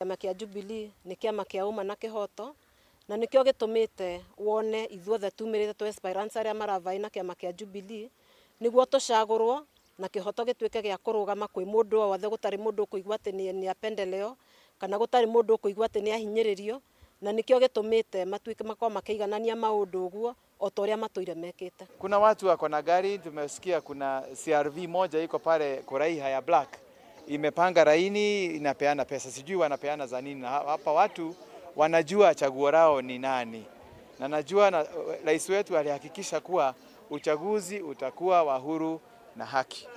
Kĩama kĩa Jubilee nĩ kĩama kĩa ũma na kĩhoto, na nĩkĩo gĩtũmĩte wone ithuothe tumĩrĩte tu aspirants arĩa maravaĩ na kĩama kĩa Jubilee nĩguo tũcagũrwo na kĩhoto gĩtuĩke gĩa kũrũgama kwĩ mũndũ o wothe, gũtarĩ mũndũ ũkũigua atĩ nĩ apendeleo kana gũtarĩ mũndũ ũkũigua atĩ nĩ ahinyĩrĩrio, na nĩkĩo gĩtũmĩte matuĩke makorwo makĩiganania maũndũ ũguo o ta ũrĩa matũire mekĩte. Kuna watu wako na gari, tumesikia kuna CRV moja iko pale Kuraiha ya black imepanga laini inapeana pesa, sijui wanapeana za nini. Hapa watu wanajua chaguo lao ni nani, na najua rais wetu alihakikisha kuwa uchaguzi utakuwa wa huru na haki.